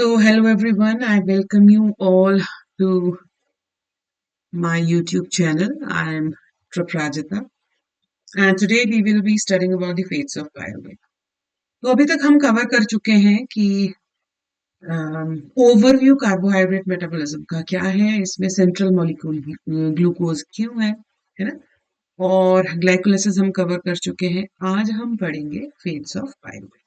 So, hello everyone. I welcome you all to my YouTube channel. I am Traprajita, and today we will be studying about the fates of pyruvate. तो अभी तक हम cover कर चुके हैं कि overview carbohydrate metabolism का क्या है, इसमें सेंट्रल मॉलिक्यूल ग्लूकोज क्यों है ना, और ग्लाइकोलाइसिस हम कवर कर चुके हैं। आज हम पढ़ेंगे fates of pyruvate.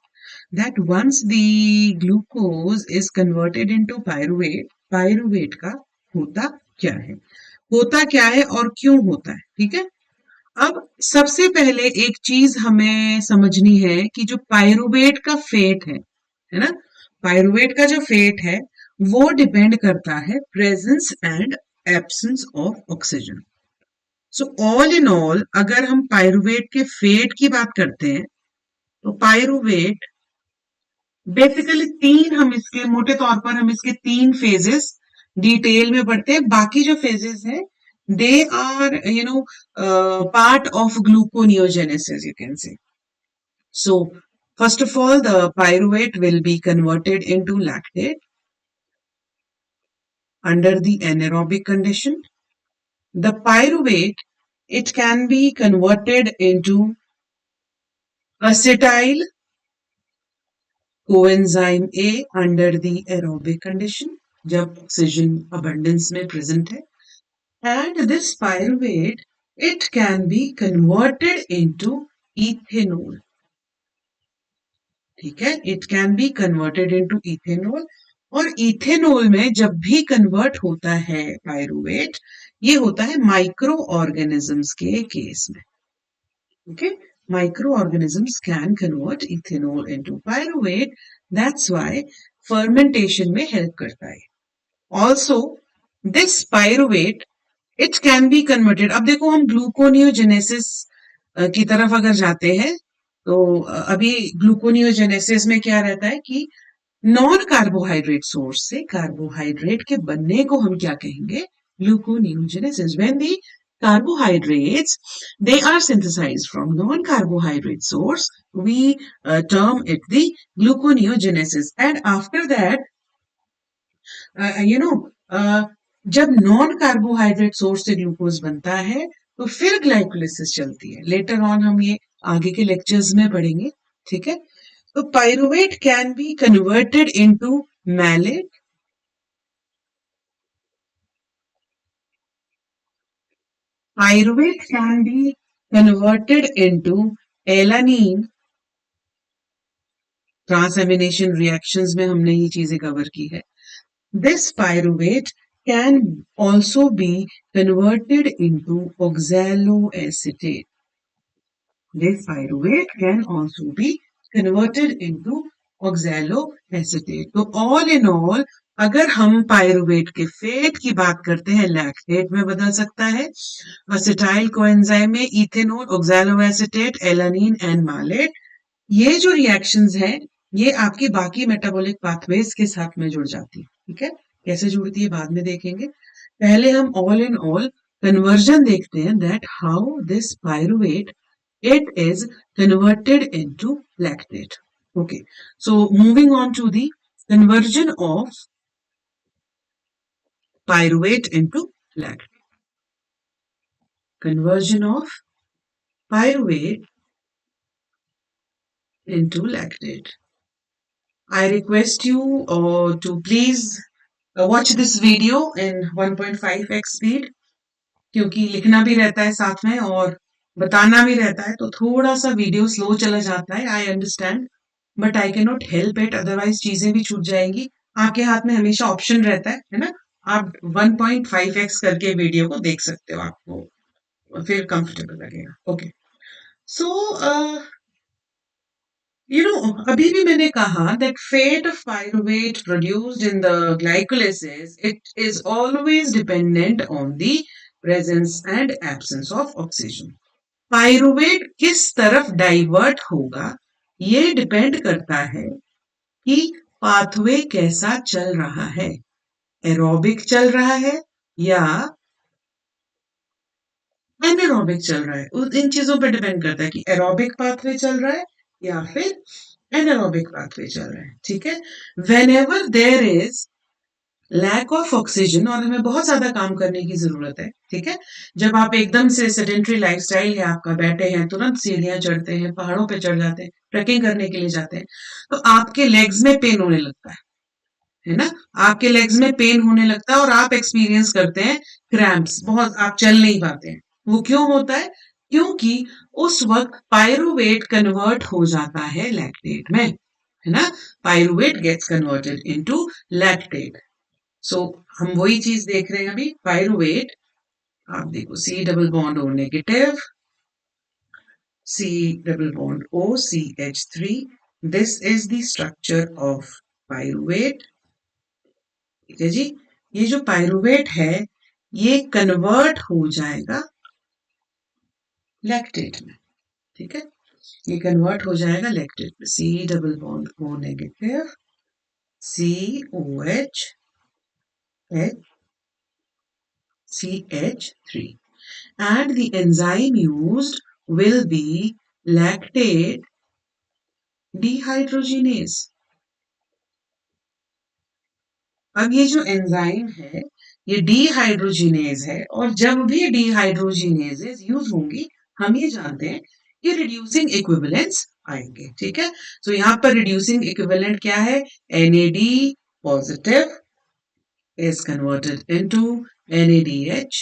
That once the glucose is converted into pyruvate, pyruvate का होता क्या है, होता क्या है और क्यों होता है, ठीक है। अब सबसे पहले एक चीज हमें समझनी है कि जो पायरुवेट का फेट है ना, पायरुवेट का जो फेट है वो डिपेंड करता है presence and absence of oxygen. So all in all अगर हम पायरुवेट के फेट की बात करते हैं तो पायरुवेट बेसिकली हम इसके मोटे तौर पर हम इसके तीन फेजेस डिटेल में पढ़ते हैं। बाकी जो फेजेस हैं they are part of gluconeogenesis, you can say. So first of all the pyruvate will be converted into lactate under the anaerobic condition. The pyruvate, it can be converted into acetyl coenzyme A under the aerobic condition, जब oxygen abundance में present है, and this pyruvate it can be converted into ethanol, ठीक है, it can be converted into ethanol। और ethanol में जब भी convert होता है पायरुवेट, ये होता है माइक्रो ऑर्गेनिजम्स के केस में, okay, microorganisms can convert ethanol into pyruvate, that's why fermentation में help करता है। Also this pyruvate it can be converted, अब देखो हम ग्लूकोनियोजेनेसिस की तरफ अगर जाते हैं तो अभी ग्लूकोनियोजेनेसिस में क्या रहता है कि नॉन कार्बोहाइड्रेट सोर्स से कार्बोहाइड्रेट के बनने को हम क्या कहेंगे, gluconeogenesis. When the carbohydrates they are synthesized from non-carbohydrate source, we term it the gluconeogenesis। and after that you know जब नॉन कार्बोहाइड्रेट सोर्स से ग्लूकोज बनता है तो फिर ग्लाइकोलिसिस चलती है। लेटर ऑन हम ये आगे के लेक्चर्स में पढ़ेंगे, ठीक है। तो pyruvate can be converted into malate, pyruvate can be converted into alanine, transamination reactions में हमने ये चीजें कवर की है। This pyruvate can also be converted into oxaloacetate. This pyruvate can also be converted into oxaloacetate। तो all in all अगर हम pyruvate के फेट की बात करते हैं, लैक्टेट में बदल सकता है, असेटाइल कोएंजाइम में इथेनॉल, ऑक्सैलोएसिटेट, एलानिन एंड मालेट। ये जो रिएक्शंस हैं ये आपकी बाकी मेटाबॉलिक पाथवेज के साथ में जुड़ जाती है, ठीक है। कैसे जुड़ती है बाद में देखेंगे, पहले हम ऑल इन ऑल कन्वर्जन देखते हैं, that how this pyruvate it is converted into lactate। Okay, so moving on to the conversion of pyruvate into lactate, conversion of pyruvate into lactate। I request you to please watch this video in 1.5x speed, क्योंकि लिखना भी रहता है साथ में और बताना भी रहता है, तो थोड़ा सा वीडियो स्लो चला जाता है, I understand, but I can not help it, otherwise चीजें भी छूट जाएंगी। आपके हाथ में हमेशा ऑप्शन रहता है ना, आप 1.5x करके वीडियो को देख सकते हो, आपको फिर कंफर्टेबल लगेगा। ओके, सो अभी भी मैंने कहा that fate of pyruvate produced in the glycolysis it is always dependent on the presence and absence of oxygen. Pyruvate किस तरफ डाइवर्ट होगा ये डिपेंड करता है कि पाथवे कैसा चल रहा है, एरोबिक चल रहा है या एनारोबिक चल रहा है। इन चीजों पर डिपेंड करता है कि एरोबिक पाथवे चल रहा है या फिर एनारोबिक पाथवे चल रहा है, ठीक है। Whenever there is lack of oxygen और हमें बहुत ज्यादा काम करने की जरूरत है, ठीक है। जब आप एकदम से सेडेंट्री लाइफस्टाइल है आपका, बैठे हैं, तुरंत सीढ़ियां चढ़ते हैं, पहाड़ों पे चढ़ जाते हैं, ट्रैकिंग करने के लिए जाते हैं, तो आपके लेग्स में पेन होने लगता है ना। आपके लेग्स में पेन होने लगता है और आप एक्सपीरियंस करते हैं क्रैम्प्स, बहुत आप चल नहीं पाते हैं। वो क्यों होता है? क्योंकि उस वक्त पायरुवेट कन्वर्ट हो जाता है लैक्टेट में, है ना। Pyruvate gets converted into lactate. So हम वही चीज देख रहे हैं अभी, पायरुवेट। आप देखो C double bond O negative, C double bond O CH3। This is the structure of pyruvate, ठीक है जी। ये जो पायरुवेट है ये कन्वर्ट हो जाएगा लैक्टेट में, ठीक है। ये कन्वर्ट हो जाएगा लैक्टेट में, C double bond O negative, COH CH3, and the enzyme used will be lactate dehydrogenase। अब ये जो एंजाइम है ये डिहाइड्रोजिनेज है, और जब भी डिहाइड्रोजिनेजेस यूज होंगी हम ये जानते हैं कि रिड्यूसिंग इक्विवेलेंट्स आएंगे, ठीक है। तो यहाँ पर रिड्यूसिंग इक्विवेलेंट क्या है? NAD positive is converted into NADH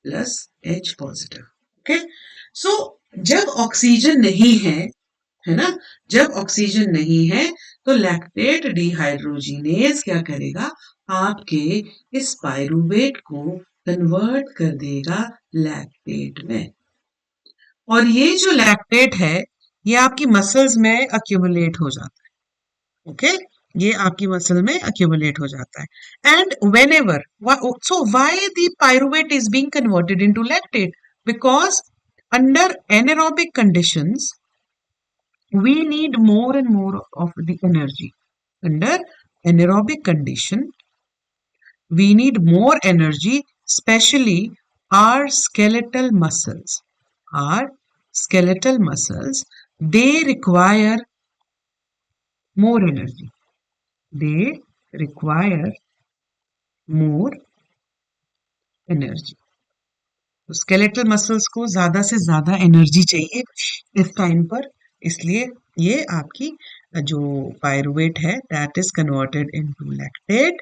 plus H positive, okay। so जब ऑक्सीजन नहीं है ना, जब ऑक्सीजन नहीं है तो लैक्टेट डिहाइड्रोजिनेज क्या करेगा? आपके इस पायरुवेट को कन्वर्ट कर देगा लैक्टेट में, और ये जो लैक्टेट है ये आपकी मसल्स में अक्यूमुलेट हो जाता है, ओके। ये आपकी मसल में अक्यूमुलेट हो जाता है। And when ever, so why the pyruvate is being converted into lactate? Because under anaerobic conditions we need more and more of the energy. Under anaerobic condition, we need more energy, especially our skeletal muscles. Our skeletal muscles, they require more energy. They require more energy. तो skeletal muscles को ज्यादा से ज्यादा energy चाहिए इस time पर, इसलिए ये आपकी जो पायरुवेट है that is converted into lactate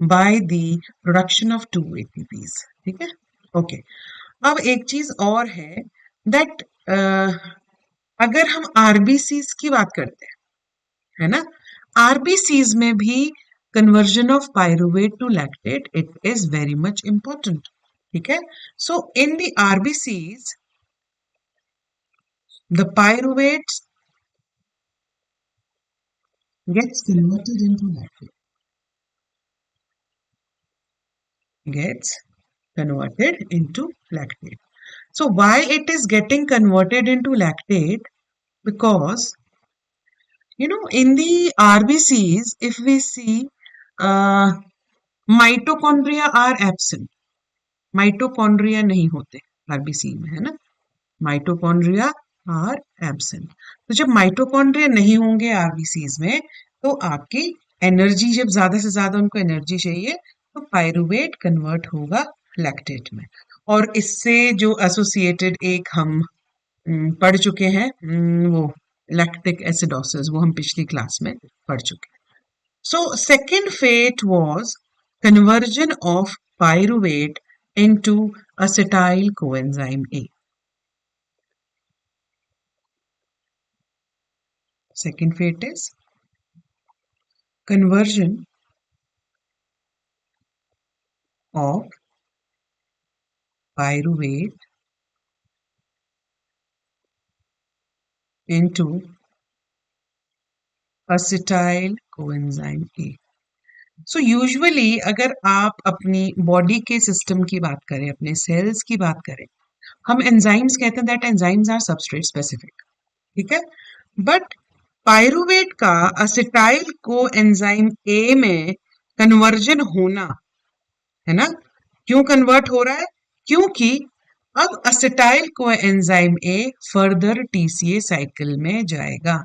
by the production of 2 ATPs, ठीक है। ओके, अब एक चीज और है दैट अगर हम आरबीसीज की बात करते हैं, है ना, आरबीसीज में भी conversion of pyruvate to lactate it is very much important, ठीक है। So in the RBCs the pyruvate gets converted into lactate, gets converted into lactate. So why it is getting converted into lactate? Because in the RBCs if we see uh, mitochondria are absent, mitochondria नहीं होते RBC में, है ना, mitochondria are absent. तो जब mitochondria नहीं होंगे RBCs में तो आपकी एनर्जी, जब ज्यादा से ज्यादा उनको एनर्जी चाहिए तो पायरुवेट कन्वर्ट होगा लैक्टेट में, और इससे जो एसोसिएटेड एक हम पढ़ चुके हैं वो लैक्टिक एसिडोसिस, वो हम पिछली क्लास में पढ़ चुके हैं। So second fate was conversion of pyruvate into acetyl coenzyme A. Second fate is conversion of pyruvate into acetyl coenzyme A. So usually अगर आप अपनी बॉडी के सिस्टम की बात करें, अपने सेल्स की बात करें, हम एंजाइम्स कहते हैं that enzymes are substrate specific, ठीक है। बट पायरुवेट का असिटाइल को एंजाइम ए में कन्वर्जन होना, है ना, क्यों कन्वर्ट हो रहा है? क्योंकि अब असिटाइल को enzyme A further TCA cycle में जाएगा,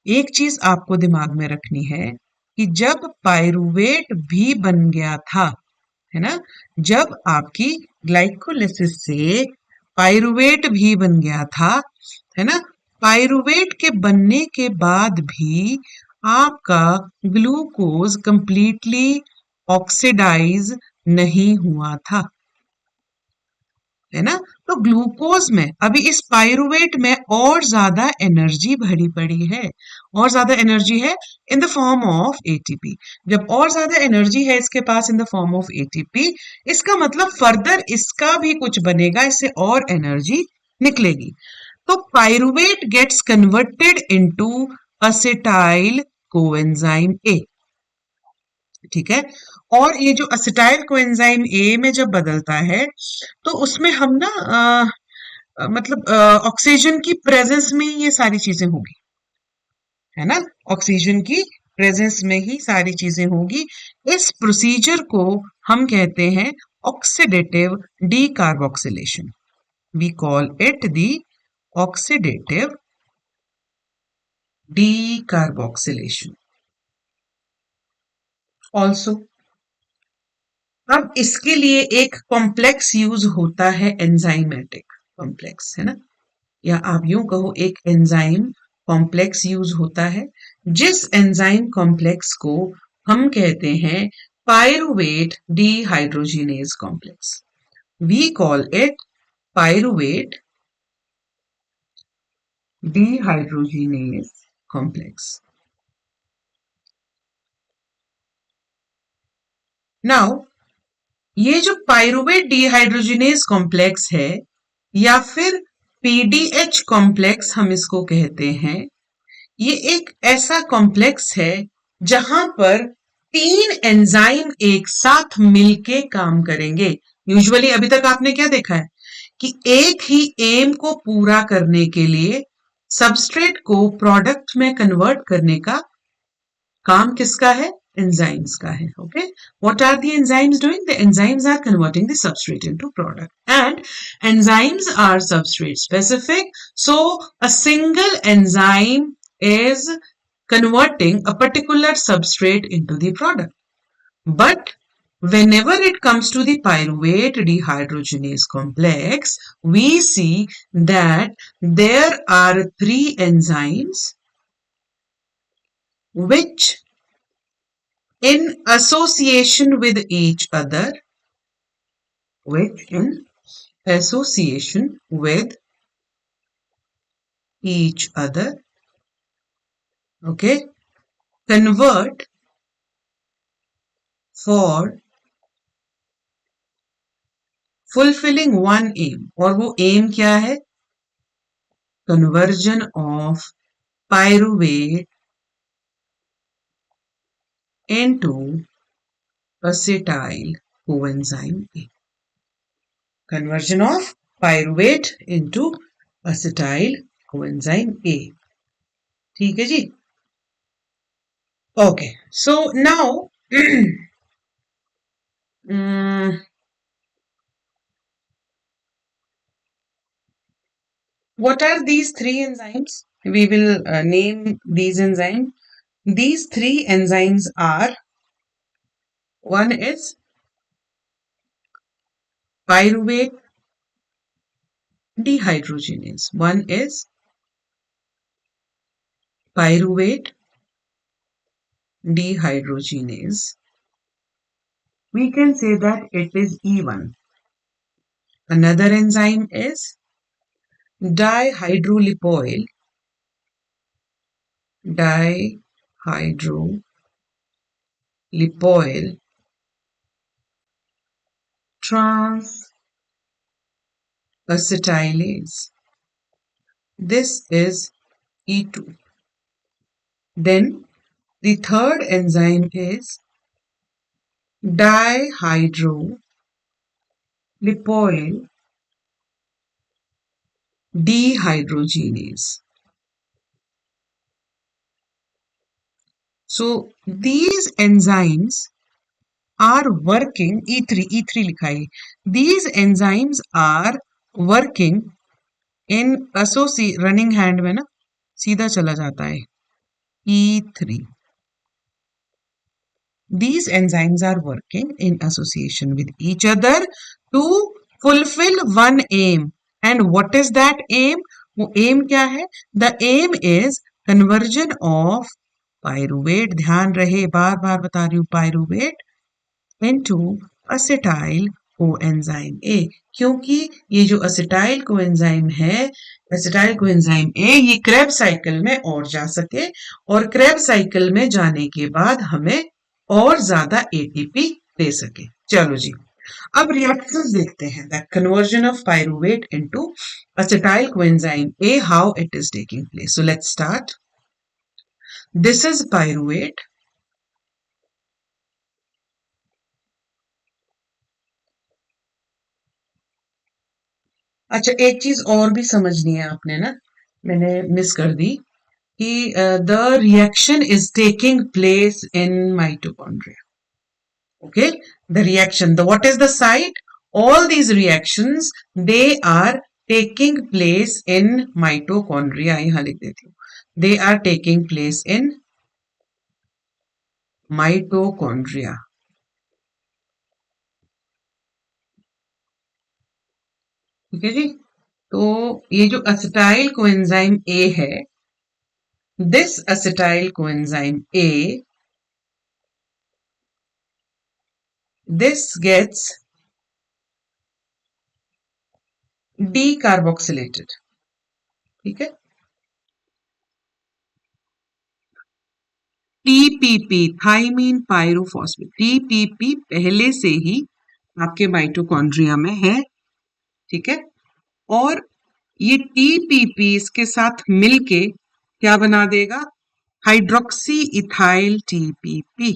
एक चीज आपको दिमाग में रखनी है कि जब पायरुवेट भी बन गया था, है ना, जब आपकी ग्लाइकोलिसिस से पायरुवेट भी बन गया था, है ना, पायरुवेट के बनने के बाद भी आपका ग्लूकोज कंप्लीटली ऑक्सीडाइज नहीं हुआ था, है ना। तो ग्लूकोज में अभी इस पायरुवेट में और ज्यादा एनर्जी भरी पड़ी है, और ज्यादा एनर्जी है in the form of ATP. जब और ज्यादा एनर्जी है इसके पास in the form of ATP, इसका मतलब फर्दर इसका भी कुछ बनेगा, इससे और एनर्जी निकलेगी। तो pyruvate gets converted into acetyl coenzyme A, ठीक है। और ये जो असेटाइल कोएंजाइम ए में जब बदलता है तो उसमें हम ना मतलब ऑक्सीजन की प्रेजेंस में ही ये सारी चीजें होगी, है ना, ऑक्सीजन की प्रेजेंस में ही सारी चीजें होगी। इस प्रोसीजर को हम कहते हैं oxidative decarboxylation. We call it the oxidative decarboxylation also. अब इसके लिए एक कॉम्प्लेक्स यूज होता है एंजाइमेटिक कॉम्प्लेक्स, है ना, या आप यूं कहो एक एंजाइम कॉम्प्लेक्स यूज होता है, जिस एंजाइम कॉम्प्लेक्स को हम कहते हैं pyruvate dehydrogenase complex. We call it pyruvate dehydrogenase complex. Now ये जो पायरुवेट डिहाइड्रोजिनेज कॉम्प्लेक्स है, या फिर पीडीएच कॉम्प्लेक्स हम इसको कहते हैं, ये एक ऐसा कॉम्प्लेक्स है जहां पर 3 एंजाइम एक साथ मिलके काम करेंगे। यूजुअली अभी तक आपने क्या देखा है कि एक ही एम को पूरा करने के लिए सबस्ट्रेट को प्रोडक्ट में कन्वर्ट करने का काम किसका है? एंजाइम्स का है। Okay, what are the enzymes doing? The enzymes are converting the substrate into product, and enzymes are substrate specific, so a single enzyme is converting a particular substrate into the product. But whenever it comes to the pyruvate dehydrogenase complex, we see that there are 3 enzymes which in association with each other, which in association with each other, okay, convert for fulfilling one aim. और वो aim क्या है? Conversion of pyruvate into acetyl coenzyme A. Conversion of pyruvate into acetyl coenzyme A. ठीक है जी? Okay, so now what are these 3 enzymes? We will name these enzymes. These 3 enzymes are, one is pyruvate dehydrogenase, one is pyruvate dehydrogenase. We can say that it is E1. Another enzyme is dihydrolipoyl transacetylase. This is E2. Then the third enzyme is dihydrolipoyl dehydrogenase. So these enzymes are working, E3 लिखा है, these enzymes are working in running hand में ना सीधा चला जाता है, E3. These enzymes are working in association with each other to fulfill one aim. And what is that aim? वो aim क्या है? The aim is conversion of pyruvate. ध्यान रहे, बार बार बता रही हूँ, pyruvate into acetyl coenzyme A. क्योंकि ये जो acetyl coenzyme है, acetyl coenzyme A, ये Krebs साइकिल में और जा सके, और Krebs साइकिल में जाने के बाद हमें और ज्यादा एटीपी दे सके। चलो जी, अब रिएक्शंस देखते हैं। The conversion of pyruvate into acetyl coenzyme A, how it is taking place. So let's start. This is pyruvate. अच्छा, एक चीज और भी समझनी है आपने ना, मैंने मिस कर दी कि the reaction is taking place in mitochondria. Okay, the reaction, the what is the site? All these reactions, they are taking place in mitochondria. यहाँ लिख देती हूँ, they are taking place in mitochondria. ठीक है जी, तो ये जो acetyl coenzyme A है, this acetyl coenzyme A, this gets decarboxylated. ठीक है, टीपीपी, थाइमीन पायरोफॉस्फेट, टीपीपी पहले से ही आपके माइटोकॉन्ड्रिया में है. ठीक है, और ये टीपीपी इसके साथ मिलके क्या बना देगा? Hydroxy ethyl TPP.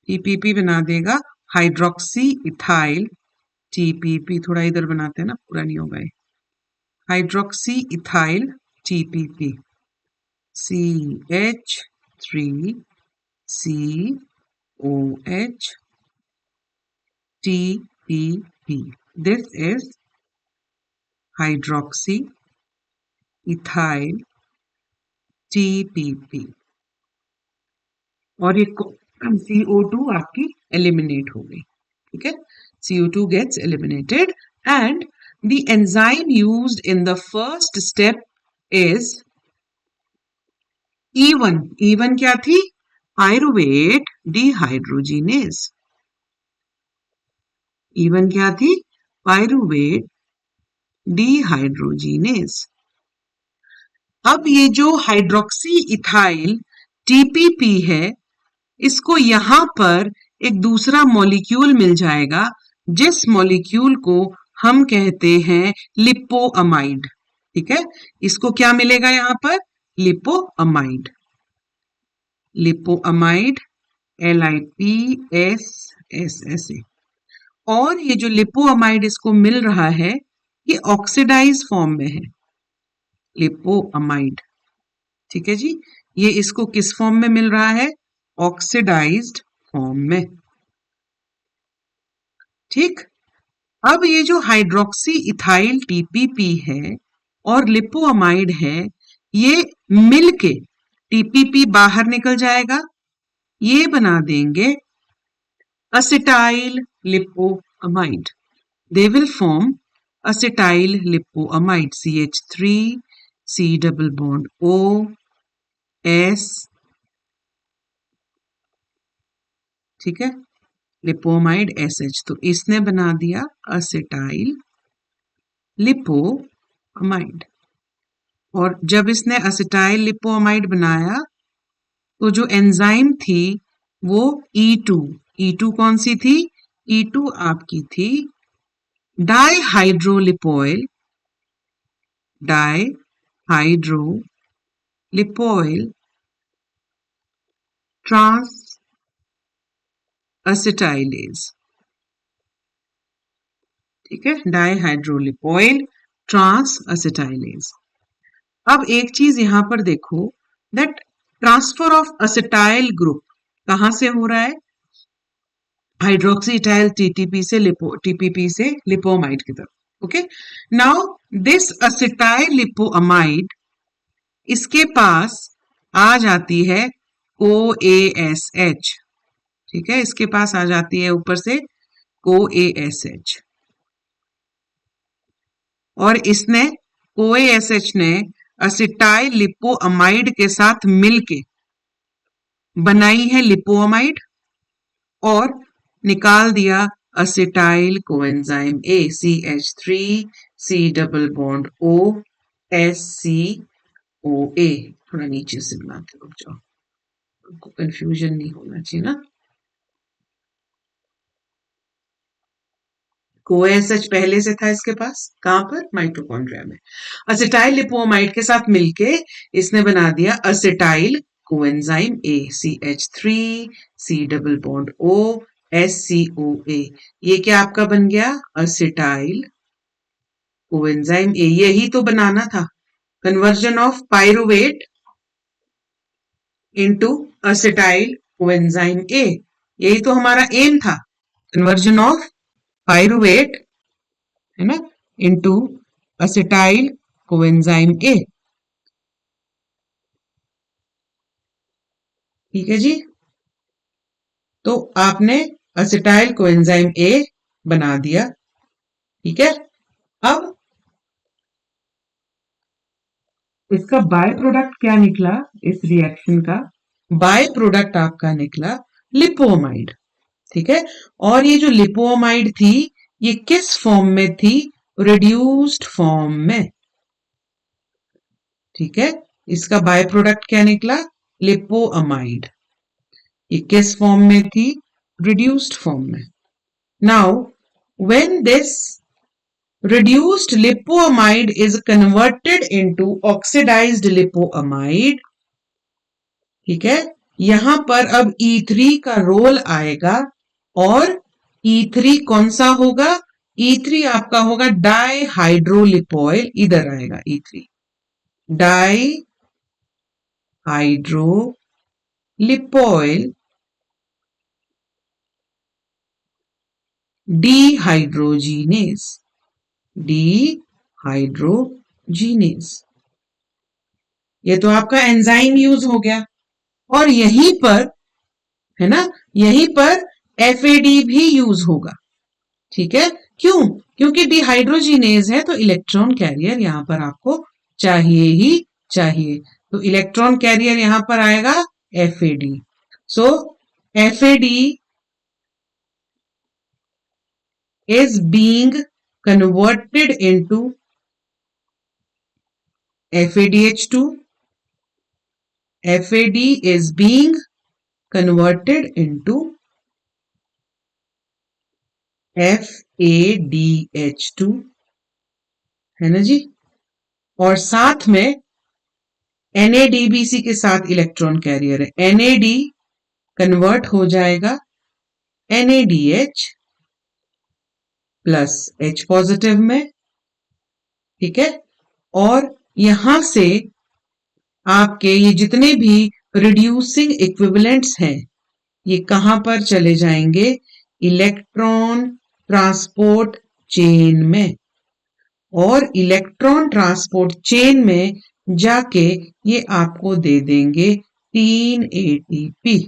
टीपीपी बना देगा हाइड्रोक्सी इथाइल टीपीपी. थोड़ा इधर बनाते हैं ना, पूरा नहीं होगा. Hydroxy ethyl TPP, CH3COH TPP. This is hydroxy ethyl TPP. और ये CO2 आपकी एलिमिनेट हो गई. ठीक है, CO2 gets eliminated and the enzyme used in the first step is E1. E1 क्या थी? Pyruvate dehydrogenase. E1 क्या थी? Pyruvate dehydrogenase. अब ये जो हाइड्रोक्सी इथाइल टीपीपी है, इसको यहां पर एक दूसरा मॉलिक्यूल मिल जाएगा, जिस मॉलिक्यूल को हम कहते हैं लिपोअमाइड. ठीक है, इसको क्या मिलेगा यहां पर? लिपोअमाइड. लिपोअमाइड, LIPSSSA. और ये जो लिपोअमाइड इसको मिल रहा है, ये ऑक्सीडाइज फॉर्म में है, लिपोअमाइड. ठीक है जी, ये इसको किस फॉर्म में मिल रहा है? ऑक्सीडाइज्ड फॉर्म में. ठीक, अब ये जो हाइड्रोक्सी इथाइल टीपीपी है और लिपोअमाइड है, ये मिलके टीपीपी बाहर निकल जाएगा, ये बना देंगे acetyl lipoamide. They will form acetyl lipoamide, CH3 C double bond O S. ठीक है, लिपोमाइड SH. तो इसने बना दिया acetyl lipoamide. और जब इसने acetyl lipoamide बनाया, तो जो एंजाइम थी वो E2. E2 कौन सी थी? E2 आपकी थी डाइहाइड्रोलिपोइल. डाइहाइड्रोलिपोइल ट्रांस एसिटाइलेज. ठीक है, डाइहाइड्रोलिपोइल ट्रांस एसिटाइलेज. अब एक चीज यहां पर देखो, that transfer of acetyl group कहां से हो रहा है? हाइड्रोक्सी इथाइल टीटीपी से टीपीपी से लिपोमाइड की तरफ। ओके, नाउ दिस असिटाइल लिपोअमाइड, इसके पास आ जाती है OASH। ठीक है, इसके पास आ जाती है ऊपर से OASH, और इसने OASH ने असिटाइल लिपोअमाइड के साथ मिलके बनाई है लिपोअमाइड और निकाल दिया acetyl coenzyme A, CH3 C double bond O SCOA। थोड़ा नीचे से बनाते रुक जाओ, आपको कंफ्यूजन नहीं होना चाहिए ना। OSH पहले से था इसके पास, कहां पर? माइटोकॉन्ड्रिया में। असिटाइल लिपोमाइड के साथ मिलके इसने बना दिया acetyl coenzyme A, CH3 C double bond O SCOA। ये क्या आपका बन गया? Acetyl coenzyme A। यही तो बनाना था, conversion of pyruvate into acetyl coenzyme A। यही तो हमारा एम था, कन्वर्जन ऑफ पायरुवेट, है ना, इनटू असिटाइल कोएंजाइम A। ठीक है जी, तो आपने असिटाइल कोएंजाइम A बना दिया। ठीक है, अब इसका बाय प्रोडक्ट क्या निकला? इस रिएक्शन का बाय प्रोडक्ट आपका निकला लिपोमाइड। ठीक है, और ये जो लिपोमाइड थी ये किस फॉर्म में थी? रिड्यूस्ड फॉर्म में। ठीक है, इसका बाय प्रोडक्ट क्या निकला? लिपोअमाइड। ये किस फॉर्म में थी? रिड्यूस्ड फॉर्म में। Now when this reduced lipoamide is converted into oxidized lipoamide, ठीक है, यहां पर अब E3 का रोल आएगा, और E3 कौन सा होगा? E3 आपका होगा डाई हाइड्रोलिपोइल। इधर आएगा E3, डाई हाइड्रोलिपोइल डिहाइड्रोजीनेस, डिहाइड्रोजीनेस। ये तो आपका एंजाइम यूज हो गया, और यहीं पर, है ना, यहीं पर FAD भी यूज होगा। ठीक है, क्यों? क्योंकि डिहाइड्रोजीनेज है तो इलेक्ट्रॉन कैरियर यहां पर आपको चाहिए ही चाहिए, तो इलेक्ट्रॉन कैरियर यहां पर आएगा FAD। So FAD is being converted into FADH2. FAD is being converted into FADH2, है ना जी, और साथ में NADBC के साथ इलेक्ट्रॉन कैरियर है। NAD कन्वर्ट हो जाएगा NADH प्लस H पॉजिटिव में। ठीक है, और यहां से आपके ये जितने भी रिड्यूसिंग इक्विवेलेंट्स हैं ये कहां पर चले जाएंगे? इलेक्ट्रॉन ट्रांसपोर्ट चेन में, और इलेक्ट्रॉन ट्रांसपोर्ट चेन में जाके ये आपको दे देंगे 3 ATP।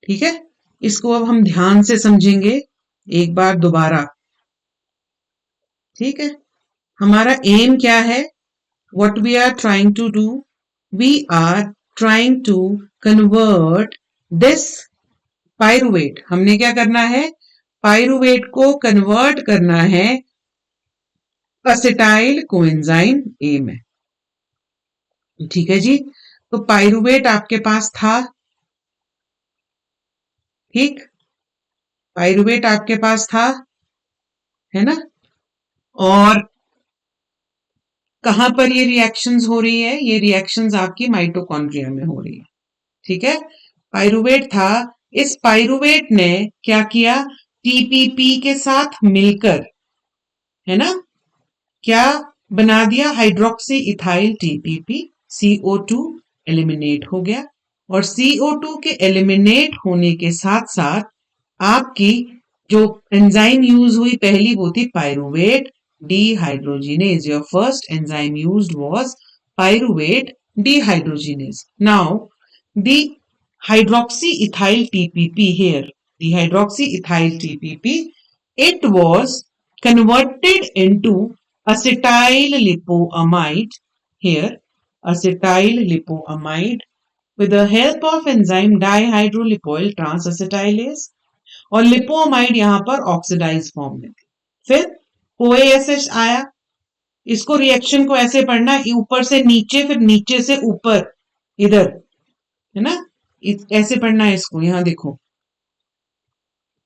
ठीक है, इसको अब हम ध्यान से समझेंगे एक बार दोबारा। ठीक है, हमारा एम क्या है? What we are trying to do? We are trying to convert this pyruvate। हमने क्या करना है? पायरुवेट को कन्वर्ट करना है असिटाइल कोएंजाइम A में। ठीक है जी, तो पायरुवेट आपके पास था, ठीक, पायरुवेट आपके पास था, है ना, और कहां पर ये रिएक्शंस हो रही है? ये रिएक्शंस आपकी माइटोकॉन्ड्रिया में हो रही है। ठीक है, पायरुवेट था, इस पायरुवेट ने क्या किया? TPP के साथ मिलकर, है ना, क्या बना दिया? Hydroxy ethyl TPP, CO2 eliminate हो गया, और CO2 के एलिमिनेट होने के साथ साथ आपकी जो एंजाइम यूज हुई पहली वो थी pyruvate dehydrogenase. Your first enzyme used was pyruvate dehydrogenase. Now, the hydroxyethyl TPP here, the hydroxyethyl TPP, it was converted into acetyl lipoamide here, acetyl lipoamide with the help of enzyme dihydrolipoyl transacetylase और लिपोमाइड यहां पर oxidise form में थी। फिर OASH आया, इसको reaction को ऐसे पढ़ना ऊपर से नीचे फिर नीचे से ऊपर इधर, है ना, ऐसे पढ़ना है इसको। यहां देखो,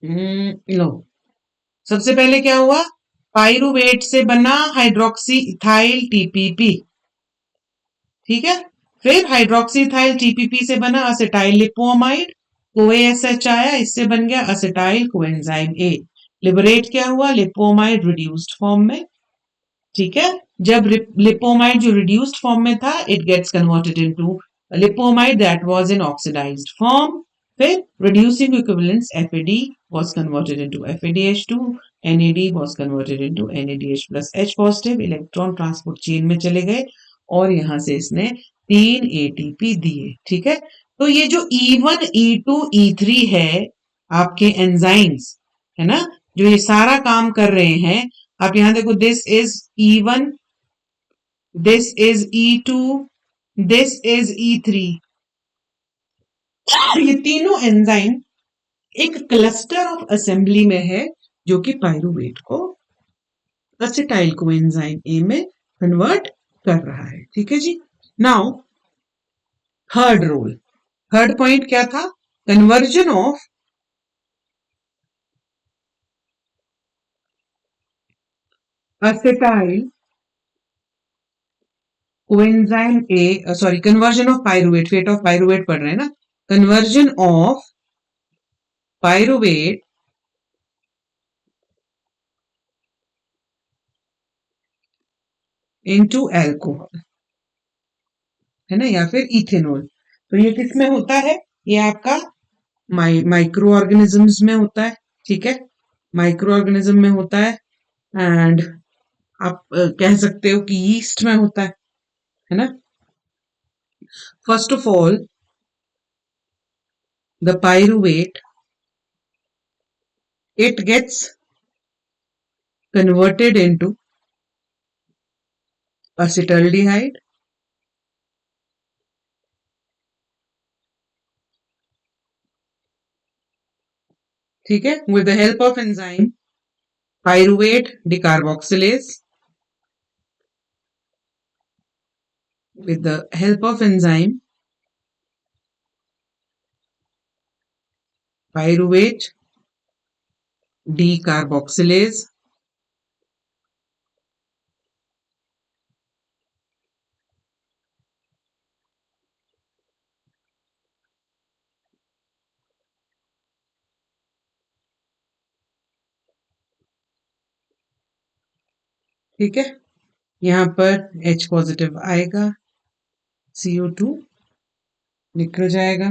लो, सबसे पहले क्या हुआ, पायरुवेट से बना हाइड्रोक्सी इथाइल टीपीपी, ठीक है। फिर हाइड्रोक्सी इथाइल टीपीपी से बना असेटाइल लिपोमाइड, OASH आया, इससे बन गया असेटाइल कोएंजाइम ए। लिबरेट क्या हुआ, लिपोमाइड रिड्यूस्ड फॉर्म में, ठीक है। जब लिपोमाइड जो रिड्यूस्ड फॉर्म में था, it gets converted into lipoamide that was in oxidized form. फिर reducing equivalents FAD was converted into FADH2, NAD was converted into NADH plus H positive, electron transport chain में चले गए और यहां से इसने 3 ATP दिए, ठीक है। तो ये जो E1, E2, E3 है आपके एंजाइम्स, है ना, जो ये सारा काम कर रहे हैं, आप यहां देखो, this is E1, this is E2, this is E3, ये तीनों एंजाइम एक क्लस्टर ऑफ असेंबली में है जो कि पायरुवेट को असेटाइल कोएंजाइम ए में कन्वर्ट कर रहा है, ठीक है जी। Now third role, third point क्या था, conversion of acetyl coenzyme A, sorry, conversion of pyruvate, fate of pyruvate पढ़ रहे हैं ना, conversion of pyruvate into alcohol, है ना, या फिर इथेनॉल। तो ये किस में होता है, ये आपका माइक्रो ऑर्गेनिजम्स में होता है, ठीक है, माइक्रो ऑर्गेनिज्म में होता है। एंड आप कह सकते हो कि यीस्ट में होता है ना। First of all, the pyruvate, it gets converted into acetaldehyde, ठीक है, with the help of enzyme pyruvate decarboxylase, with the help of enzyme pyruvate decarboxylase, ठीक है, यहां पर H पॉजिटिव आएगा, CO2 निकल जाएगा।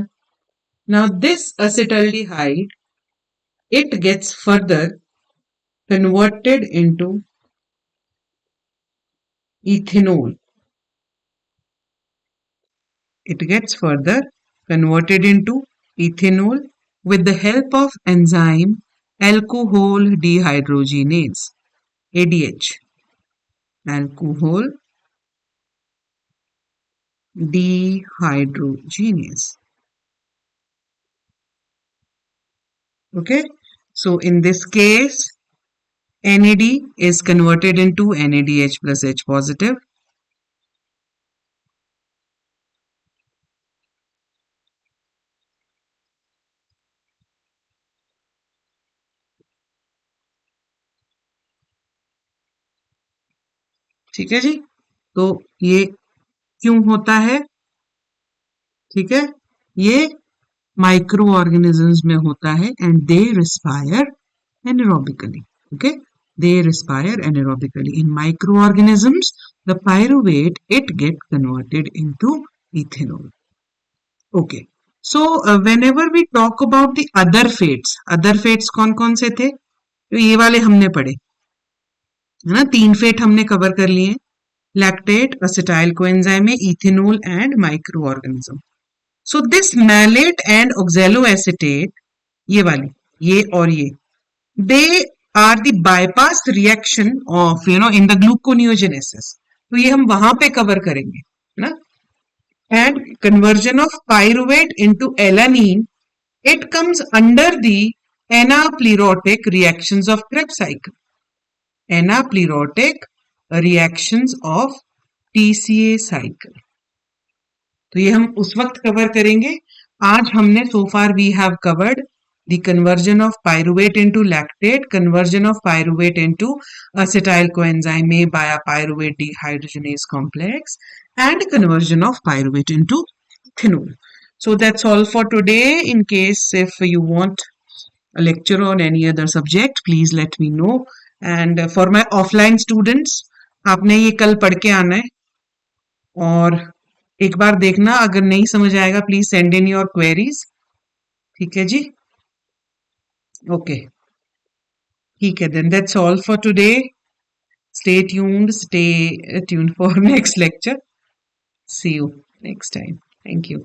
Now this acetaldehyde, it gets further converted into ethanol. It gets further converted into ethanol with the help of enzyme alcohol dehydrogenase, ADH, alcohol dehydrogenase. Okay, so in this case, NAD is converted into NADH plus H positive. ठीक है जी, तो ये क्यों होता है, ठीक है, ये माइक्रो ऑर्गेनिजम्स में होता है and they respire anaerobically. Okay, they respire anaerobically. In microorganisms, the pyruvate, it get converted into ethanol. Okay, so whenever we talk about the other fates कौन कौन से थे? तो ये वाले हमने पढ़े, है ना? 3 फेट हमने कवर कर लिए, lactate, acetyl coenzyme, ethanol and microorganism. So this malate and oxaloacetate, ये वाली, ये और ये, they are the bypass reaction of in the gluconeogenesis. तो ये हम वहां पे कवर करेंगे, है ना? And conversion of pyruvate into alanine, it comes under the anaplerotic reactions of Krebs cycle. Anaplerotic reactions of TCA cycle. तो ये हम उस वक्त कवर करेंगे. आज हमने so far we have covered the conversion of pyruvate into lactate, conversion of pyruvate into acetyl coenzyme A by a pyruvate dehydrogenase complex, and conversion of pyruvate into ethanol. So that's all for today. In case if you want a lecture on any other subject, please let me know. And for my offline students, आपने ये कल पढ़ के आना है और एक बार देखना, अगर नहीं समझ आएगा please send in your queries. ठीक है जी, ओके, ठीक है, then that's all for today. Stay tuned for next lecture. See you next time. Thank you.